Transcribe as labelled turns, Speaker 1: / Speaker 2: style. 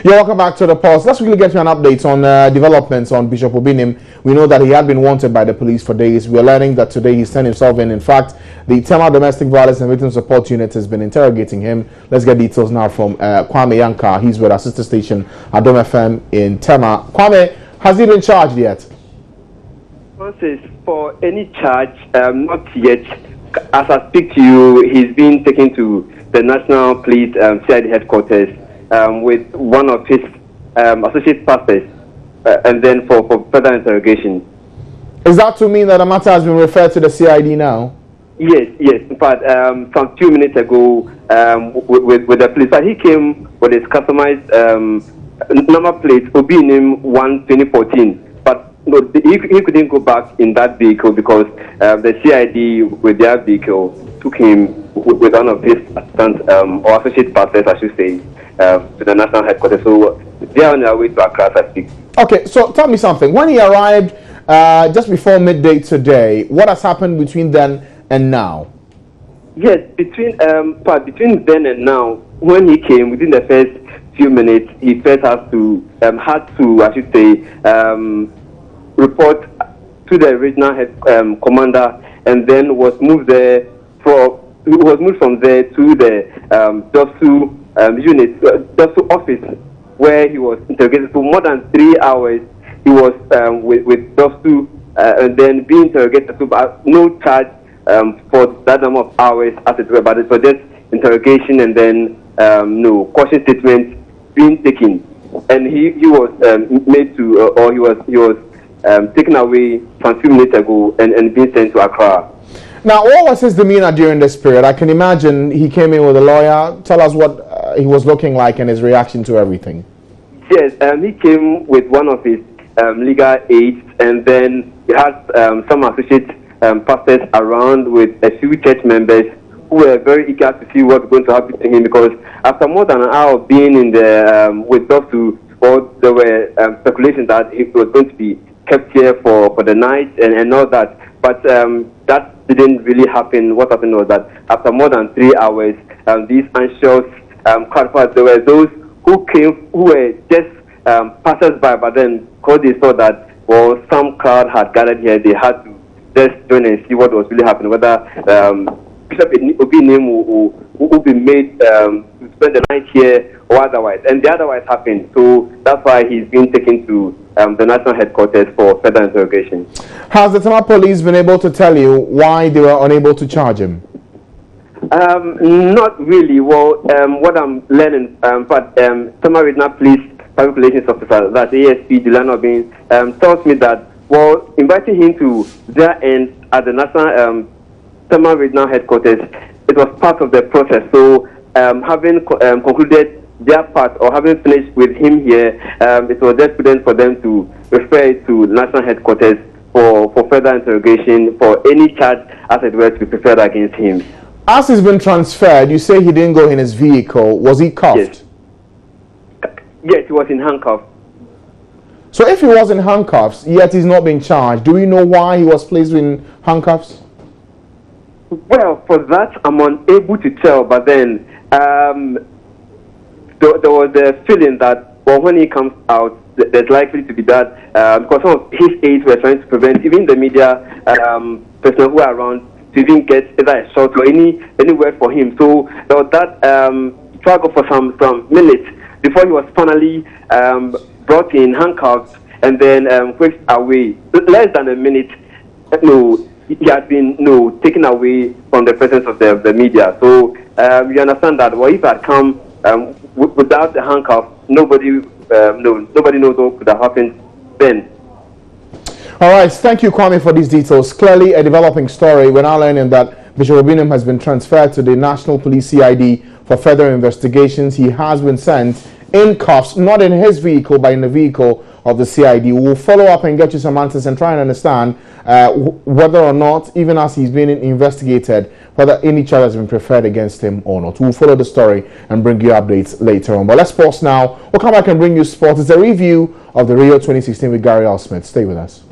Speaker 1: Yeah, welcome back to the Pulse. Let's quickly get you an update on developments on Bishop Obinim. We know that he had been wanted by the police for days. We're learning that today he's turned himself in. In fact, the Tema Domestic Violence and Victim Support Unit has been interrogating him. Let's get details now from Kwame Yanka. He's with our sister station, Adom FM in Tema. Kwame, has he been charged yet?
Speaker 2: For any charge, not yet. As I speak to you, he's been taken to the National Police CID headquarters with one of his associate pastors, and then for further interrogation.
Speaker 1: Is that to mean that the matter has been referred to the CID now?
Speaker 2: Yes. In fact, some few minutes ago, with the police, but he came with his customized number plate, Obinim 1-2014. But no, he couldn't go back in that vehicle because the CID with their vehicle took him with one of his assistants or associate pastors, I should say, to the national headquarters. So they are on their way to Accra, I think.
Speaker 1: Okay, so tell me something. When he arrived just before midday today, what has happened between then and now?
Speaker 2: Yes, between then and now, when he came, within the first few minutes, he first had to I should say, report to the regional head commander, and then was moved from there to the Dosu office, where he was interrogated for more than 3 hours. He was with Dosu and then being interrogated, but no charge for that number of hours as it were, but it was just interrogation and then no caution statement being taken, and he was made to or he was taken away some few minutes ago and being sent to Accra.
Speaker 1: Now, what was his demeanor during this period? I can imagine he came in with a lawyer. Tell us what he was looking like and his reaction to everything.
Speaker 2: Yes, he came with one of his legal aides, and then he had some associate pastors around with a few church members who were very eager to see what's going to happen to him, because after more than an hour being in the with Dosu, there were speculations that he was going to be kept here for the night and all that. But that didn't really happen. What happened was that after more than 3 hours, these anxious crowd, there were those who came who were just passers-by, but then because they saw that some crowd had gathered here, they had to just join and see what was really happening, whether Bishop Obinim will be made to spend the night here or otherwise. And the otherwise happened. So that's why he's been taken to the national headquarters for further interrogation. Has
Speaker 1: the Tema police been able to tell you why they were unable to charge him?
Speaker 2: Not really. Well, what I'm learning, but Tema Regional Police Public Relations Officer, that's ASP Delano Bin, tells me that, well, inviting him to their end at the national Tema Regional Headquarters, it was part of the process. So having concluded their part or having finished with him here, it was just prudent for them to refer to national headquarters for further interrogation, for any charge as it were to be preferred against him.
Speaker 1: As he's been transferred, you say he didn't go in his vehicle. Was he cuffed?
Speaker 2: Yes, he was in handcuffs.
Speaker 1: So if he was in handcuffs, yet he's not being charged, do we know why he was placed in handcuffs?
Speaker 2: Well, for that, I'm unable to tell, but then there was a feeling that, well, when he comes out, there's likely to be that, because some of his aides were trying to prevent even the media personnel who are around to even get either a shot or any word for him. So there was that struggle for some minutes before he was finally brought in handcuffs and then whisked away. Less than a minute, he had been taken away from the presence of the media. So you understand that, well, if I had come without the handcuff, nobody knows what could have happened then.
Speaker 1: All right, thank you, Kwame, for these details. Clearly a developing story. We're now learning that Bishop Obinim has been transferred to the National Police CID for further investigations. He has been sent in cuffs, not in his vehicle, but in the vehicle of the CID. We'll follow up and get you some answers and try and understand whether or not, even as he's being investigated, whether any charge has been preferred against him or not. We'll follow the story and bring you updates later on. But let's pause now. We'll come back and bring you sports. It's a review of the Rio 2016 with Gary L. Smith. Stay with us.